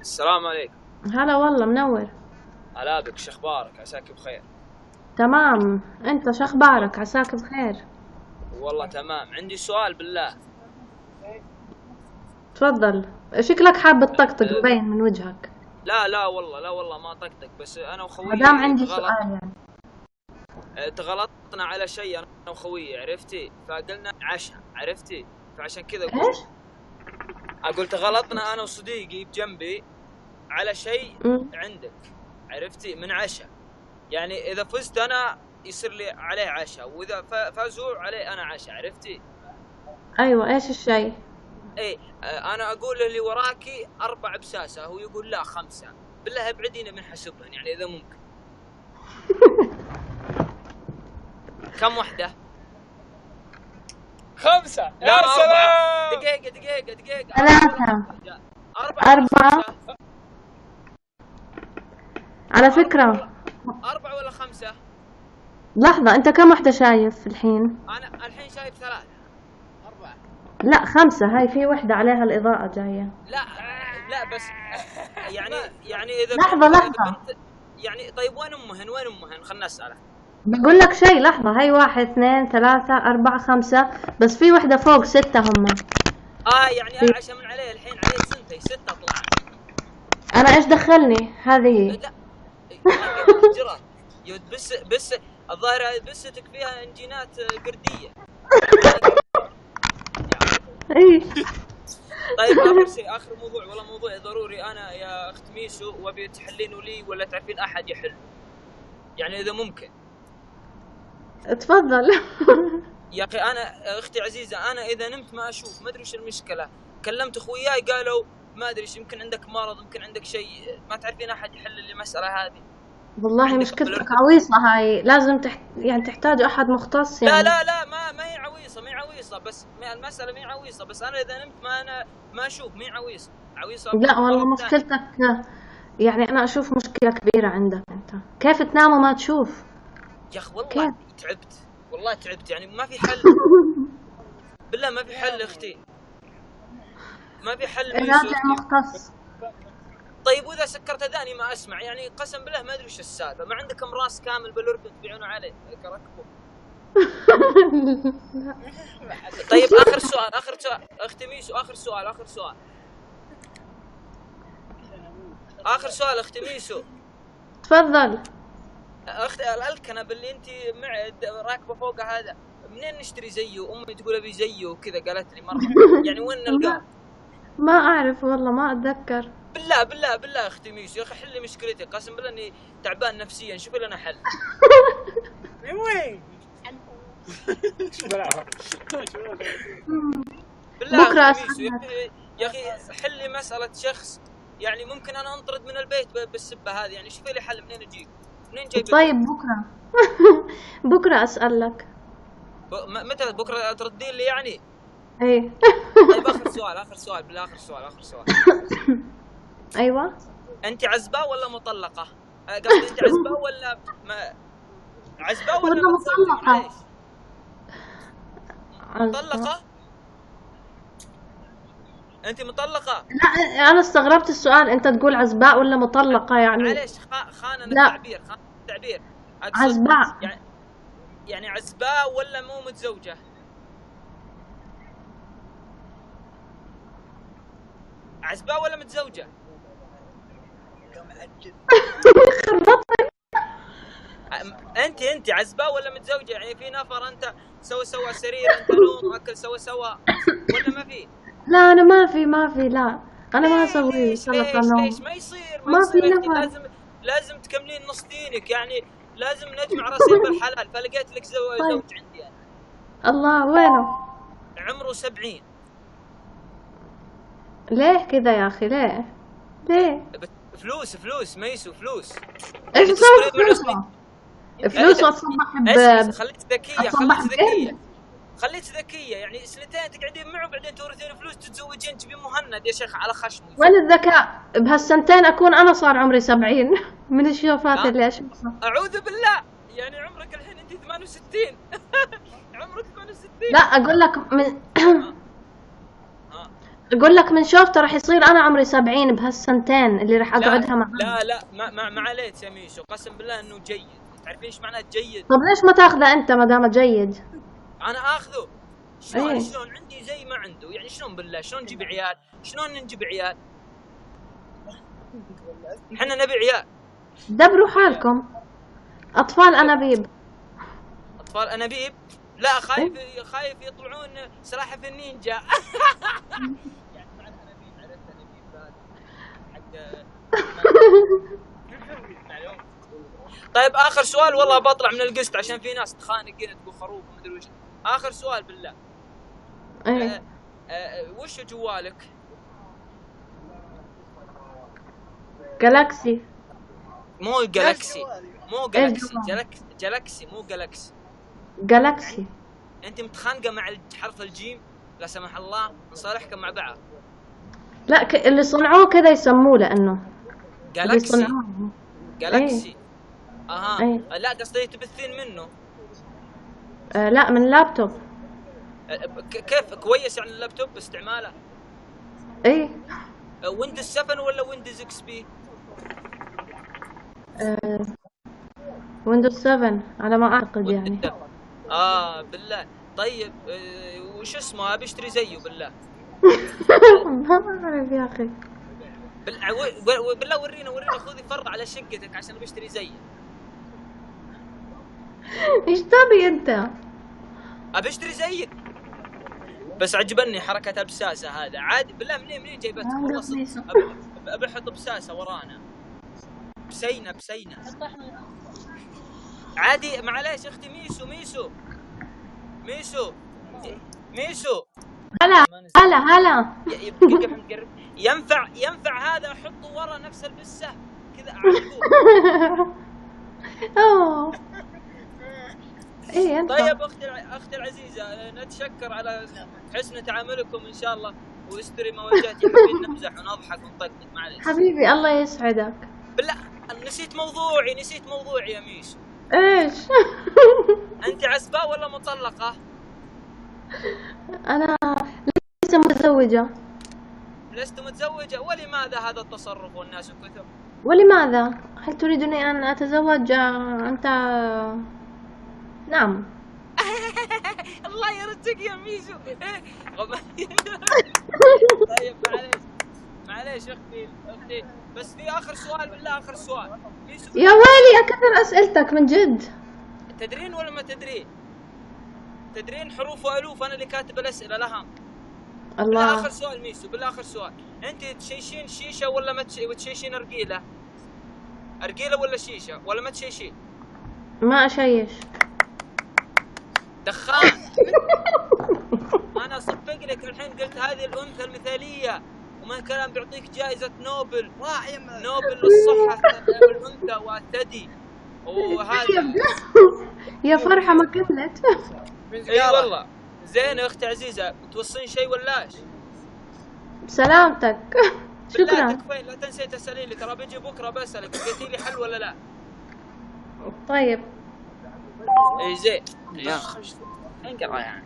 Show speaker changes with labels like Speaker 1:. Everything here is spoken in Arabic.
Speaker 1: السلام عليكم.
Speaker 2: هلا والله منور.
Speaker 1: هلا بك، شخبارك؟ عساك بخير.
Speaker 2: تمام، انت شخبارك؟ عساك بخير.
Speaker 1: والله تمام. عندي سؤال بالله.
Speaker 2: تفضل. شكلك حاب تطقطق
Speaker 1: أه
Speaker 2: مبين من وجهك.
Speaker 1: لا لا والله، لا والله ما طقطق، بس انا
Speaker 2: مادام
Speaker 1: وخويي
Speaker 2: عندي سؤال يعني.
Speaker 1: تغلطنا على شيء انا وخويي، عرفتي؟ فقلنا عشاء، عرفتي؟ فعشان كذا
Speaker 2: ايش؟
Speaker 1: اقول تغلطنا انا وصديقي بجنبي على شيء
Speaker 2: أمم.
Speaker 1: عندك، عرفتي؟ من عشاء. يعني اذا فزت انا يصير لي عليه عشاء، واذا فازوا عليه انا عشاء، عرفتي؟
Speaker 2: ايوه، ايش الشيء؟
Speaker 1: ايه. انا اقول اللي وراكي 4 بساسة، هو يقول لا 5. بالله ابعدينا من حسبهن، يعني اذا ممكن. كم وحدة؟
Speaker 3: 5
Speaker 1: لا
Speaker 3: يا
Speaker 1: 4.
Speaker 3: سلام.
Speaker 1: دقيقة.
Speaker 2: 3.
Speaker 1: 4 ولا
Speaker 2: 4.
Speaker 1: 5؟
Speaker 2: على فكرة.
Speaker 1: 4 ولا 5؟
Speaker 2: لحظة، انت كم وحدة شايف الحين؟
Speaker 1: انا الحين شايف 3. 4.
Speaker 2: لا 5، هاي في وحدة عليها الإضاءة جاية.
Speaker 1: لا لا بس يعني يعني اذا
Speaker 2: لحظة
Speaker 1: إذا
Speaker 2: لحظة،
Speaker 1: بنت يعني. طيب وين امهن؟ خلنا نسأله.
Speaker 2: بقول لك شيء. لحظة، هاي 1 2 3 4 5، بس في وحدة فوق 6 هم.
Speaker 1: يعني
Speaker 2: في...
Speaker 1: عشان من عليه الحين عليه سنتي 6 طلع.
Speaker 2: انا ايش دخلني هذه؟
Speaker 1: لا دقيقة جرى. يود بس الظاهر بستك فيها انجينات قردية.
Speaker 2: ايش؟
Speaker 1: طيب آخر شيء، آخر موضوع، والله موضوع ضروري. أنا يا أخت ميسو وأبي تحلينه لي ولا تعرفين أحد يحل، يعني إذا ممكن.
Speaker 2: تفضل.
Speaker 1: يا أخي أنا أختي عزيزة، أنا إذا نمت ما أشوف، ما أدري إيش المشكلة. كلمت أخوياي قالوا ما أدري إيش، يمكن عندك مرض، يمكن عندك شيء، ما تعرفين أحد يحل لي المسألة هذه.
Speaker 2: والله
Speaker 1: عندك
Speaker 2: مشكلتك عويصة، هاي لازم يعني تحتاج أحد مختص
Speaker 1: لا
Speaker 2: يعني.
Speaker 1: لا لا، ما هي عويصة، ما هي عويصة، بس المسألة ما هي عويصة، بس أنا إذا نمت أنا ما أشوف، ما هي عويصة. عويصة
Speaker 2: لا والله
Speaker 1: مرض ثاني.
Speaker 2: مشكلتك، يعني أنا أشوف مشكلة كبيرة عندك. أنت كيف تنام وما تشوف؟
Speaker 1: يا أخي والله
Speaker 2: كيف؟
Speaker 1: تعبت، والله تعبت، يعني ما في حل. بالله ما في حل اختي، ما في حل ميسو
Speaker 2: راجع
Speaker 1: اختي.
Speaker 2: مختص.
Speaker 1: طيب واذا سكرت اذاني ما اسمع، يعني قسم بالله ما ادري ايش السالفه. ما عندكم راس كامل بالاردن تبيعونه عليه ركبه؟ طيب اخر سؤال اختي ميسو، اخر سؤال اختي ميسو.
Speaker 2: تفضل.
Speaker 1: اختي الكنب اللي انت راكبه فوقه هذا منين نشتري زيه؟ امي تقول ابي زيه وكذا، قالت لي مره، يعني وين نلقاه؟
Speaker 2: ما أعرف والله، ما أتذكر.
Speaker 1: بالله اختي ميسو يا اخي حلي مشكلتي، قسم بالله اني تعبان نفسيا، شوفي لنا حل.
Speaker 3: من وين؟
Speaker 1: بالله
Speaker 2: بكرة
Speaker 1: اختي ميسو
Speaker 2: أسألك.
Speaker 1: يا اخي حلي مسألة شخص، يعني ممكن انا انطرد من البيت بالسبة هذه، يعني شوفي لي حل. منين اجيب؟ منين جايب؟
Speaker 2: طيب بكرة. بكرة أسألك.
Speaker 1: متى بكره تردين لي يعني؟
Speaker 2: ايه.
Speaker 1: طيب اخر سؤال بالله، اخر سؤال.
Speaker 2: ايوه.
Speaker 1: انت عزباء ولا مطلقة؟ قصدي انت عزباء ولا عزباء ولا
Speaker 2: والله
Speaker 1: متزوجة؟
Speaker 2: مطلقة.
Speaker 1: معليش. مطلقة؟ انت مطلقة؟
Speaker 2: لا انا استغربت السؤال، انت تقول عزباء ولا مطلقة يعني؟
Speaker 1: معليش خاننا
Speaker 2: لا،
Speaker 1: التعبير. اقصد
Speaker 2: عزباء.
Speaker 1: يعني عزباء ولا مو متزوجة؟ عزباء ولا متزوجة؟ انت عزباء ولا متزوجة؟ يعني في نفر انت سوا سرير، انت نوم اكل سوا ولا ما في؟
Speaker 2: لا انا ما في لا، انا ما اسوي سلطة
Speaker 1: ليش
Speaker 2: نوم.
Speaker 1: ما يصير
Speaker 2: ما في
Speaker 1: انت
Speaker 2: نفر.
Speaker 1: لازم تكملين نص دينك، يعني لازم نجمع راسين بالحلال. فلقيت لك
Speaker 2: طيب.
Speaker 1: زوج عندي يعني.
Speaker 2: الله، وينه؟
Speaker 1: عمره 70.
Speaker 2: ليه كذا يا اخي؟ ليه؟
Speaker 1: فلوس ميسو، فلوس.
Speaker 2: ايش
Speaker 1: يعني
Speaker 2: اسوي
Speaker 1: تصبرين معه
Speaker 2: فلوسه؟ فلوس واتصبح اتصبح بكلب؟
Speaker 1: خليك ذكية، يعني سنتين تقعدين معه بعدين تورثين فلوس تتزوجين تبين مهند يا شيخ على خشمه.
Speaker 2: وين الذكاء؟ بهالسنتين اكون انا صار عمري 70 من الشوفات اللي اشوفها.
Speaker 1: اعوذ بالله، يعني عمرك الحين انت 68. عمرك 68.
Speaker 2: لا اقول لك من اقول لك من شوفته راح يصير انا عمري 70 بهالسنتين اللي راح اقعدها معاه.
Speaker 1: لا ما عليك يا ميشو، قسم بالله انه جيد. تعرفين ايش معناه جيد؟
Speaker 2: طب ليش ما تاخذه انت ما دام جيد؟
Speaker 1: انا اخذه. شلون
Speaker 2: ايه.
Speaker 1: شلون عندي زي ما عنده يعني؟ شلون بالله؟ شلون نجيب عيال؟ شلون نجيب عيال؟ احنا نبي عيال.
Speaker 2: دبروا حالكم. اطفال انابيب.
Speaker 1: اطفال انابيب؟ لا خايف يطلعون سلاحف النينجا. يعني مع الانابيب، عرفت انابيب هذا حق. طيب اخر سؤال، والله بطلع من القسط عشان في ناس تخانق هنا تقول خروف ومدري وش. اخر سؤال بالله.
Speaker 2: ايه.
Speaker 1: وش جوالك؟
Speaker 2: جالاكسي.
Speaker 1: مو جالاكسي، مو جالاكسي، جالاكسي مو جالاكسي.
Speaker 2: جالاكسي.
Speaker 1: انت متخانقه مع حرف الجيم؟ لا سمح الله نصالحكم مع بعض.
Speaker 2: لا اللي صنعوه كذا يسموه لانه
Speaker 1: جالاكسي.
Speaker 2: اللي
Speaker 1: جالاكسي.
Speaker 2: ايه.
Speaker 1: اها.
Speaker 2: ايه.
Speaker 1: لا قصدي تبثين منه.
Speaker 2: لا من لابتوب.
Speaker 1: كيف كويس يعني اللابتوب باستعماله؟
Speaker 2: ايه.
Speaker 1: ويندوز 7 ولا ويندوز اكس بي؟
Speaker 2: ويندوز 7 على ما اعتقد يعني.
Speaker 1: بالله. طيب وش اسمه؟ ابي اشتري زيه بالله.
Speaker 2: ما اعرف يا اخي.
Speaker 1: بالله ورينا خذي فرع على شقتك عشان ابي اشتري زيه.
Speaker 2: ايش تبي انت؟
Speaker 1: ابي اشتري زيك. بس عجبني حركة بساسة هذا عادي بالله. منين جايبتها؟ والله ابي احط بساسة ورانا. بسينة عادي. معليش اختي ميسو.
Speaker 2: هلا.
Speaker 1: ينفع هذا احطه ورا نفس البسة كذا اعرفه.
Speaker 2: اوه. ايه انت.
Speaker 1: طيب اختي العزيزة، نتشكر على حسن تعاملكم ان شاء الله، واستري مواجهتي. حابين نمزح ونضحك ونطقطق. معليش
Speaker 2: حبيبي الله يسعدك.
Speaker 1: بالله نسيت موضوعي يا ميسو.
Speaker 2: ايش؟
Speaker 1: انت عزباء ولا مطلقة؟
Speaker 2: انا لسه متزوجة.
Speaker 1: لست متزوجة؟ ولماذا هذا التصرف والناس كثر؟
Speaker 2: ولماذا؟ هل تريدني ان اتزوج انت؟ نعم.
Speaker 1: الله يردك يا ميسو. طيب معليش اختي بس في اخر سؤال بالله. اخر سؤال ميسو.
Speaker 2: يا ويلي اكثر اسئلتك من جد.
Speaker 1: تدرين ولا ما تدرين؟ حروف والوف انا اللي كاتب الاسئله لها.
Speaker 2: الله.
Speaker 1: اخر سؤال ميسو بالله. اخر سؤال. انت تشيشين شيشه ولا ما تشيشين ارجيله ولا شيشه ولا ما تشيشين؟
Speaker 2: ما اشيش.
Speaker 1: دخان. انا اصفق لك الحين قلت هذه الانثى المثاليه، وما كلام بيعطيك جائزه نوبل للصحه الانثى والثدي وهذا.
Speaker 2: يا فرحه ما كملت.
Speaker 1: اي والله. زين يا اختي عزيزه، توصين شيء ولاش؟
Speaker 2: بسلامتك. شكرا.
Speaker 1: تكفين. لا تنسي تسالي لي، ترى بيجي بكره بسالك لقيتي لي حل ولا لا.
Speaker 2: طيب.
Speaker 1: اي زين. يا انقرا يعني.